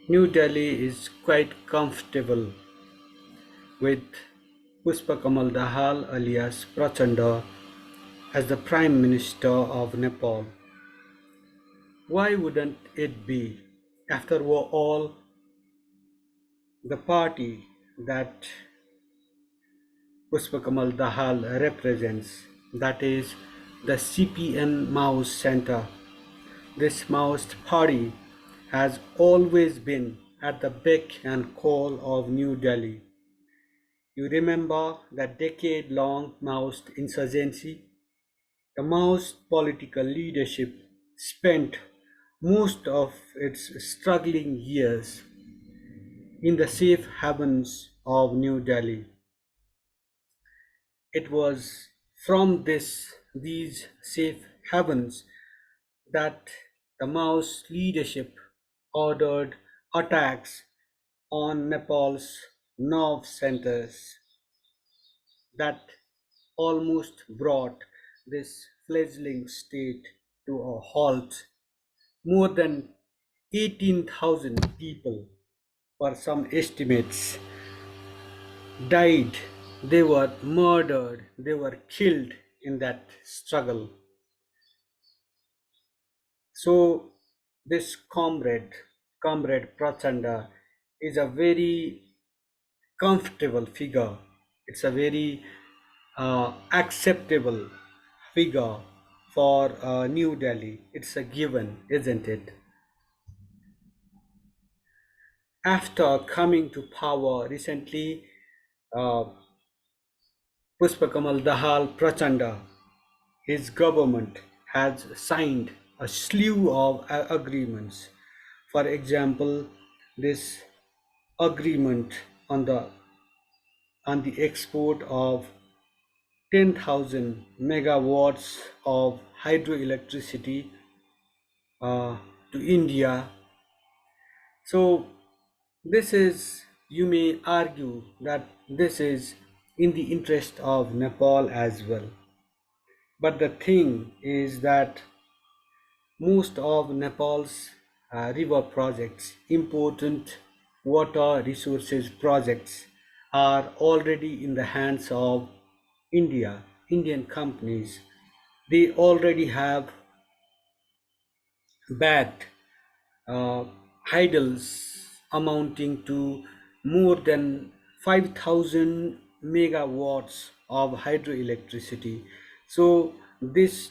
New Delhi is quite comfortable with Pushpakamal Dahal alias Prachanda as the Prime Minister of Nepal. Why wouldn't it be? After all, the party that Pushpakamal Dahal represents, that is the CPN Maoist Center. This Maoist party has always been at the beck and call of New Delhi. You remember that decade-long Maoist insurgency? The Maoist political leadership spent most of its struggling years in the safe havens of New Delhi. It was from these safe havens that the Maoist leadership ordered attacks on Nepal's nerve centers that almost brought this fledgling state to a halt. More than 18,000 people, per some estimates, died. They were murdered, they were killed in that struggle. So, this comrade Prachanda, is a very comfortable figure. It's a very acceptable figure for New Delhi. It's a given, isn't it? After coming to power recently, uh, Pushpakamal Dahal Prachanda, his government has signed a slew of agreements. For example, this agreement on the export of 10,000 megawatts of hydroelectricity to India. So this is, you may argue that this is in the interest of Nepal as well. But the thing is that most of Nepal's river projects, important water resources projects, are already in the hands of Indian companies. They already have backed uh, hurdles amounting to more than 5,000 megawatts of hydroelectricity. So this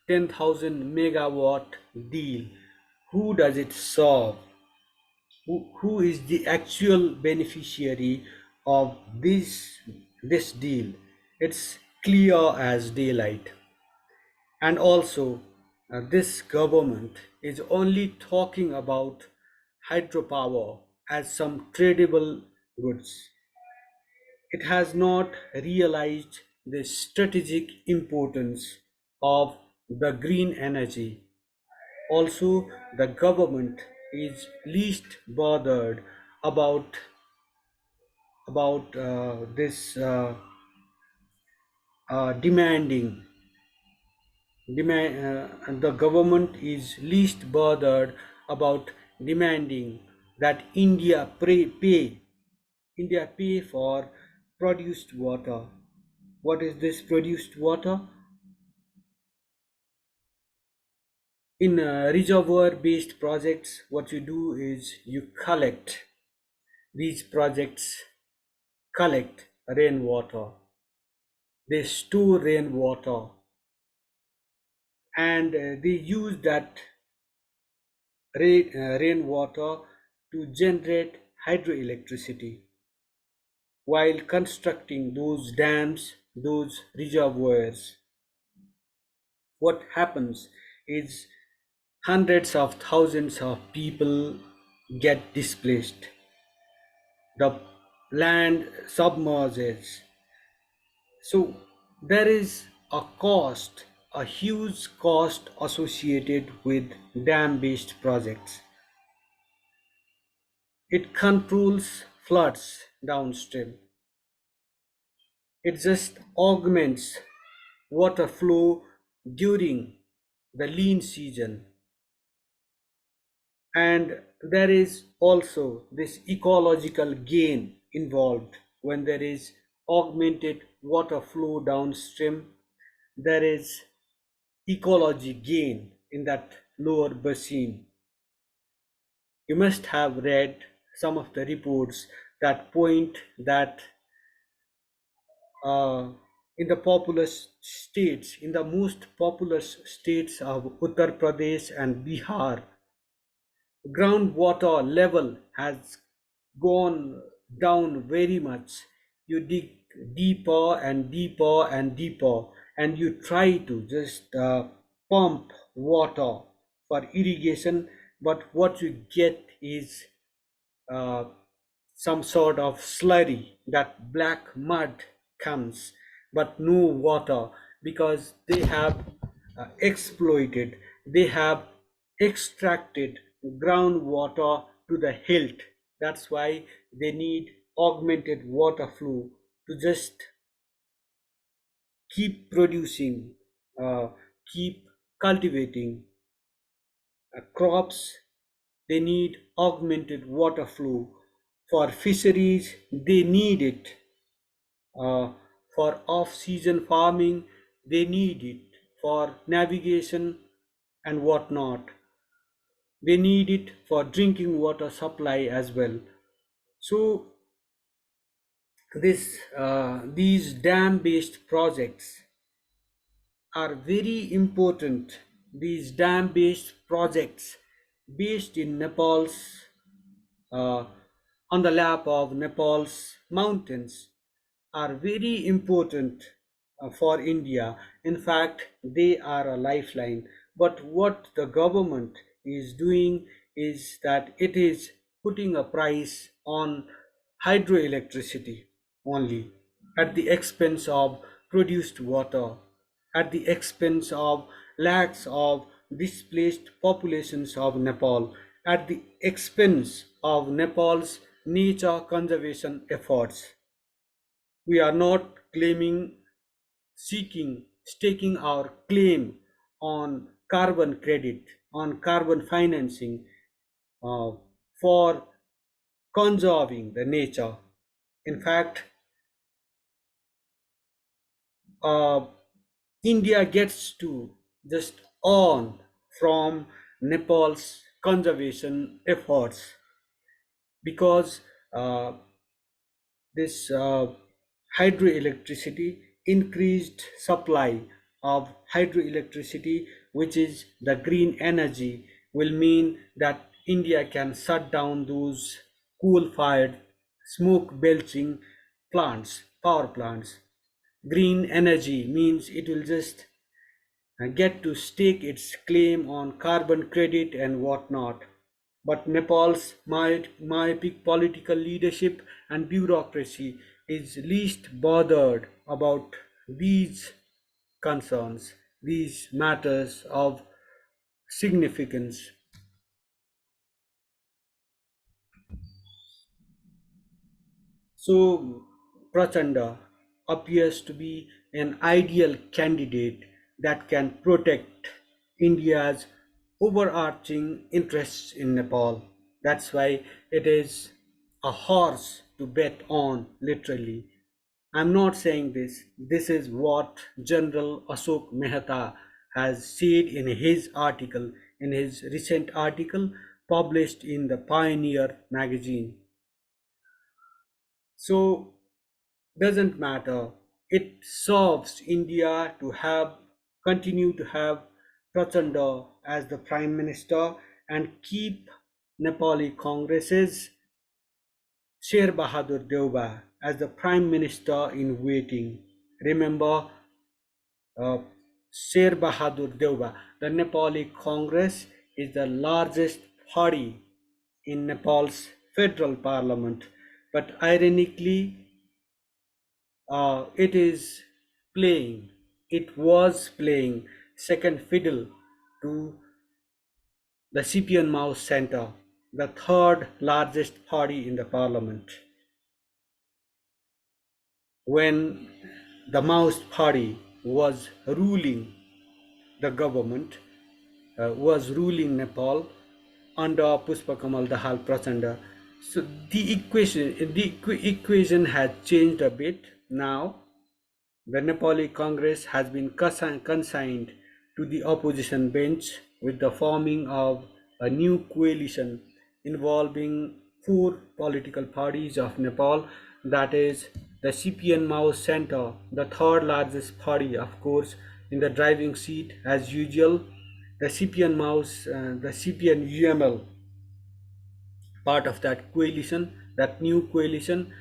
10,000 megawatt deal, who does it serve? Who is the actual beneficiary of this deal? It's clear as daylight. And also, this government is only talking about hydropower as some tradable goods. It has not realized the strategic importance of the green energy. Also, the government is least bothered about this demanding the government is least bothered about demanding that India pay for produced water. What is this produced water? In reservoir based projects, what you do is you collect, these projects collect rainwater, they store rainwater, and they use that rainwater to generate hydroelectricity. While constructing those dams, those reservoirs, what happens is hundreds of thousands of people get displaced. The land submerges. So there is a cost, a huge cost associated with dam based projects. It controls floods downstream. It just augments water flow during the lean season. And there is also this ecological gain involved when there is augmented water flow downstream. There is ecology gain in that lower basin. You must have read some of the reports that point that uh, in the populous states, in the most populous states of Uttar Pradesh and Bihar, groundwater level has gone down very much. You dig deeper and deeper and deeper, and you try to just pump water for irrigation, but what you get is uh, some sort of slurry, that black mud comes, but no water, because they have exploited, they have extracted groundwater to the hilt. That's why they need augmented water flow to just keep producing, uh, keep cultivating crops. They need augmented water flow. For fisheries, they need it. For off-season farming, they need it. For navigation and whatnot, they need it for drinking water supply as well. So these dam-based projects are very important. These dam-based projects based in Nepal's uh, on the lap of Nepal's mountains are very important for India. In fact, they are a lifeline. But what the government is doing is that it is putting a price on hydroelectricity only at the expense of produced water, at the expense of lakhs of displaced populations of Nepal, at the expense of Nepal's nature conservation efforts. We are not claiming, seeking, staking our claim on carbon credit, on carbon financing uh, for conserving the nature. In fact, uh, India gets to just earn from Nepal's conservation efforts because uh, this hydroelectricity, increased supply of hydroelectricity, which is the green energy, will mean that India can shut down those coal fired, smoke belching plants, power plants. Green energy means it will just get to stake its claim on carbon credit and whatnot. But Nepal's myopic political leadership and bureaucracy is least bothered about these concerns, these matters of significance. So Prachanda appears to be an ideal candidate that can protect India's overarching interests in Nepal. That's why it is a horse to bet on, literally. I'm not saying this. This is what General Ashok Mehta has said in his recent article published in the Pioneer magazine. So doesn't matter. It serves India to have continue to have Prachanda as the prime minister and keep Nepali Congress's Sher Bahadur Deuba as the prime minister in waiting. Remember, uh, Sher Bahadur Deuba. The Nepali Congress is the largest party in Nepal's federal parliament, but ironically, it is playing, it was playing second fiddle to the CPN Mouse Center, the third largest party in the parliament. When the Mouse Party was ruling the government, was ruling Nepal, under Pushpakamal Dahal Prachanda. So the equation has changed a bit now. The Nepali Congress has been consigned to the opposition bench with the forming of a new coalition involving four political parties of Nepal, that is the CPN Mao Center, the third largest party, of course, in the driving seat as usual, the CPN Mao's, the CPN UML, part of that coalition, that new coalition.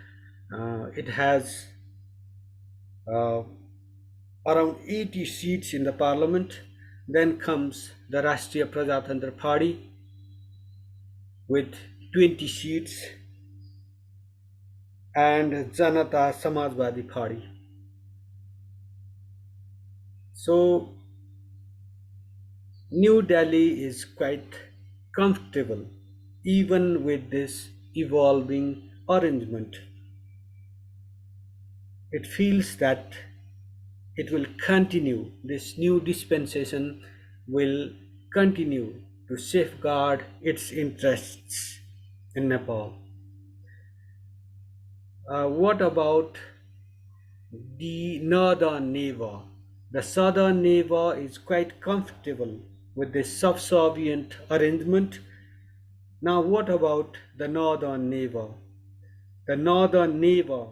It has uh, around 80 seats in the parliament. Then comes the Rashtriya Prajatantra Party with 20 seats and Janata Samajwadi Party. So New Delhi is quite comfortable even with this evolving arrangement. It feels that it will continue, this new dispensation will continue to safeguard its interests in Nepal. What about the northern neighbor? The southern neighbor is quite comfortable with this subservient arrangement. Now, what about the northern neighbor? The northern neighbor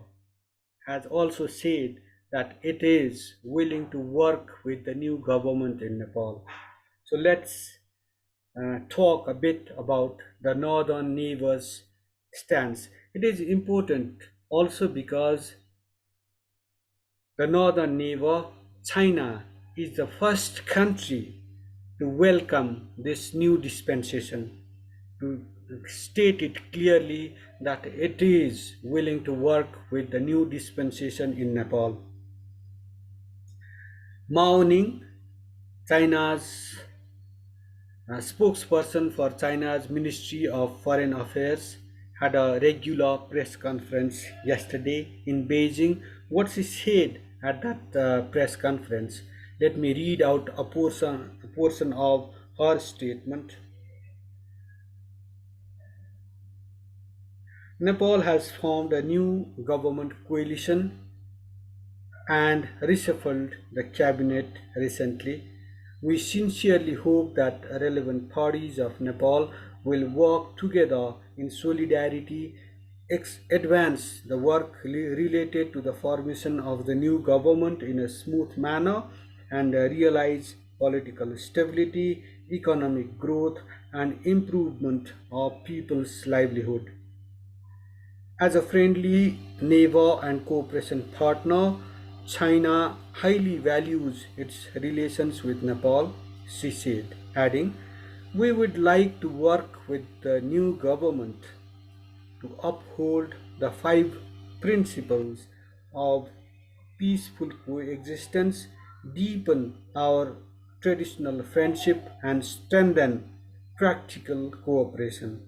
has also said that it is willing to work with the new government in Nepal. So let's talk a bit about the northern neighbor's stance. It is important also because the northern neighbor, China, is the first country to welcome this new dispensation, to state it clearly that it is willing to work with the new dispensation in Nepal. Mao Ning, China's spokesperson for China's Ministry of Foreign Affairs, had a regular press conference yesterday in Beijing. What she said at that press conference? Let me read out a portion of her statement. Nepal has formed a new government coalition and reshuffled the cabinet recently. We sincerely hope that relevant parties of Nepal will work together in solidarity, advance the work related to the formation of the new government in a smooth manner, and realize political stability, economic growth, and improvement of people's livelihood. As a friendly neighbor and cooperation partner, China highly values its relations with Nepal, she said, adding, "We would like to work with the new government to uphold the five principles of peaceful coexistence, deepen our traditional friendship, and strengthen practical cooperation."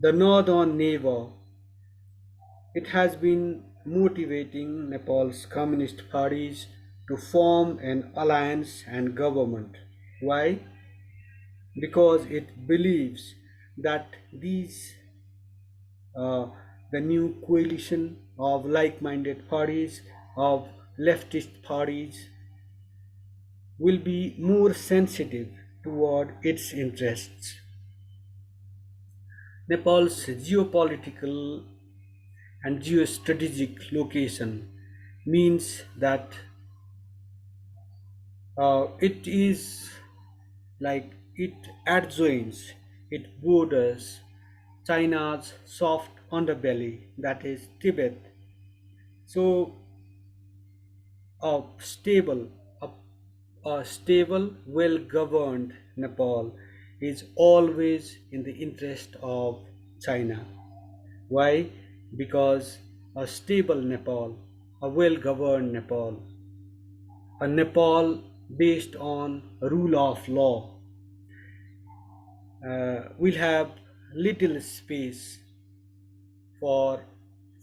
The northern neighbor, it has been motivating Nepal's communist parties to form an alliance and government. Why? Because it believes that these uh, the new coalition of like-minded parties, of leftist parties, will be more sensitive toward its interests. Nepal's geopolitical and geostrategic location means that it is like it adjoins, it borders China's soft underbelly, that is Tibet. So a stable, a, a stable, well-governed Nepal is always in the interest of China. Why? Because a stable Nepal, a well-governed Nepal, a Nepal based on rule of law, will have little space for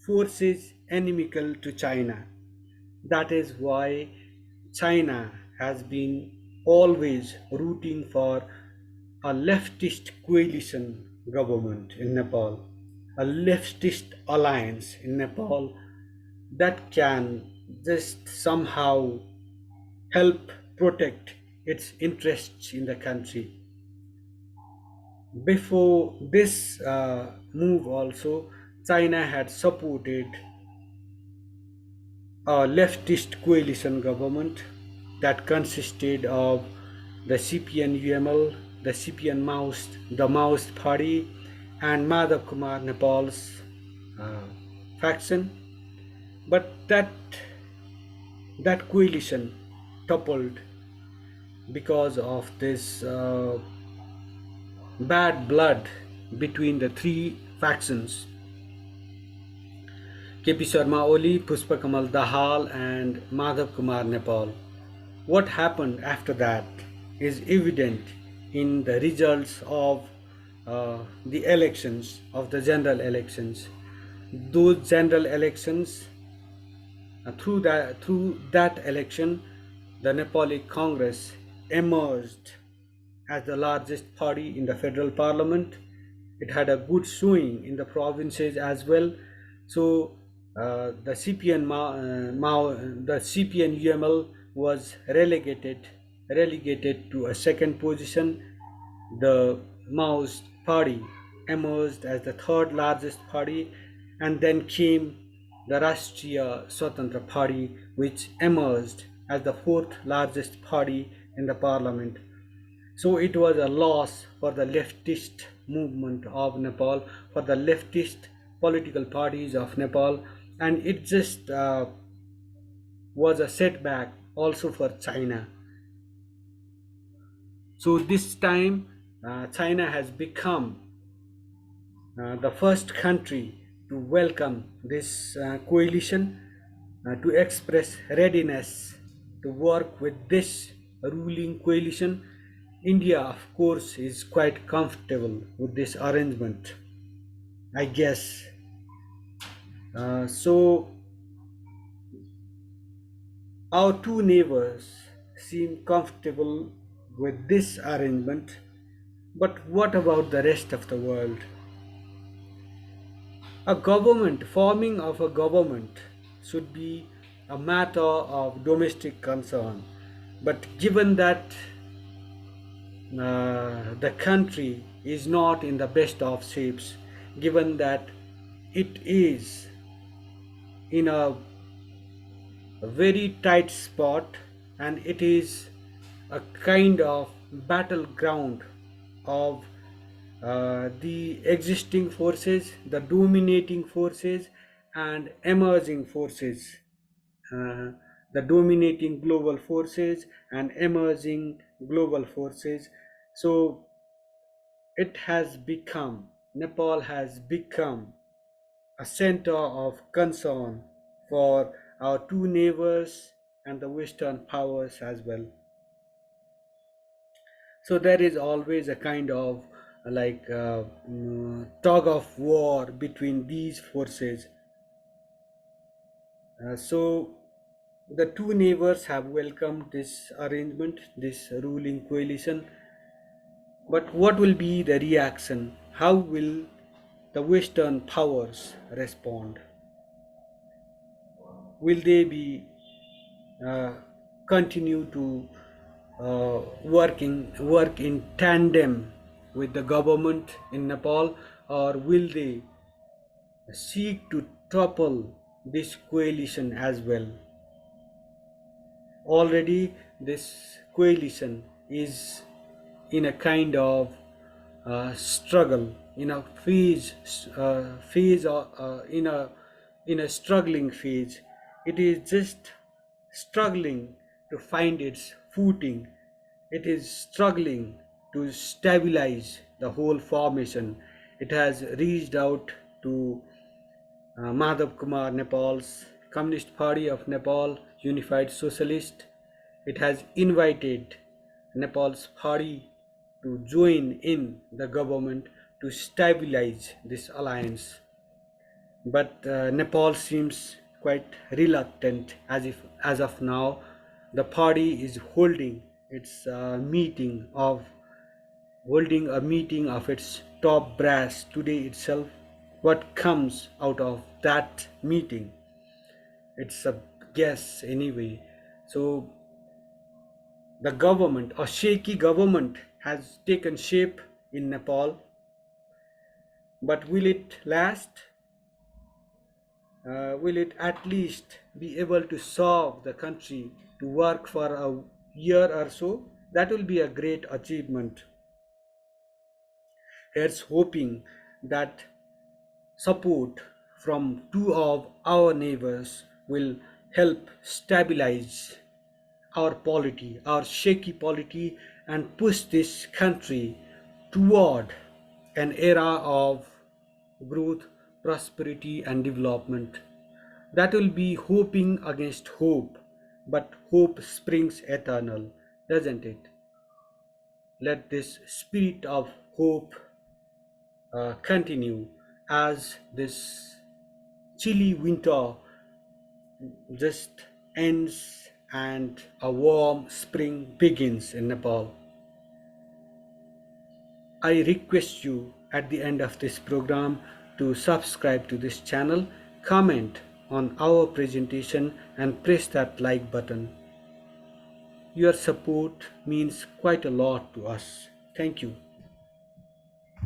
forces inimical to China. That is why China has been always rooting for a leftist coalition government in Nepal, a leftist alliance in Nepal that can just somehow help protect its interests in the country. Before this move, also, China had supported a leftist coalition government that consisted of the CPN-UML, the CPN Maoist, the Maoist Party, and Madhav Kumar Nepal's uh, faction. But that coalition toppled because of this bad blood between the three factions: KP Sharma Oli, Pushpa Kamal Dahal, and Madhav Kumar Nepal. What happened after that is evident in the results of the elections, of the general elections. Those general elections, through that election, the Nepali Congress emerged as the largest party in the federal parliament. It had a good showing in the provinces as well. So the CPN UML was relegated to a second position. The Maoist party emerged as the third largest party, and then came the Rashtriya Swatantra Party, which emerged as the fourth largest party in the parliament. So it was a loss for the leftist movement of Nepal, for the leftist political parties of Nepal, and it just was a setback also for China. So this time, China has become the first country to welcome this coalition, to express readiness to work with this ruling coalition. India, of course, is quite comfortable with this arrangement, I guess. So, our two neighbors seem comfortable with this arrangement, but what about the rest of the world? A government, forming of a government, should be a matter of domestic concern. But given that the country is not in the best of shapes, given that it is in a very tight spot, and it is a kind of battleground of the existing forces, the dominating forces, and emerging forces, uh, the dominating global forces and emerging global forces. So Nepal has become a center of concern for our two neighbors and the Western powers as well. So there is always a kind of tug of war between these forces. So the two neighbors have welcomed this arrangement, this ruling coalition. But what will be the reaction? How will the Western powers respond? Will they be uh, continue to work in tandem with the government in Nepal, or will they seek to topple this coalition as well? Already, this coalition is in a kind of struggle, in a phase in a struggling phase. It is just struggling to find its footing. It is struggling to stabilize the whole formation. It has reached out to Madhav Kumar Nepal's Communist Party of Nepal, Unified Socialist. It has invited Nepal's party to join in the government to stabilize this alliance. But Nepal seems quite reluctant, as of now the party is holding It's a meeting of holding a meeting of its top brass today itself. What comes out of that meeting? It's a guess anyway. So the government, a shaky government, has taken shape in Nepal, but will it last? Will it at least be able to solve the country to work for a year or so? That will be a great achievement. Here's hoping that support from two of our neighbors will help stabilize our polity, our shaky polity, and push this country toward an era of growth, prosperity, and development. That will be hoping against hope, but hope springs eternal, doesn't it? Let this spirit of hope continue as this chilly winter just ends and a warm spring begins in Nepal. I request you at the end of this program to subscribe to this channel, comment on our presentation, and press that like button. Your support means quite a lot to us. Thank you.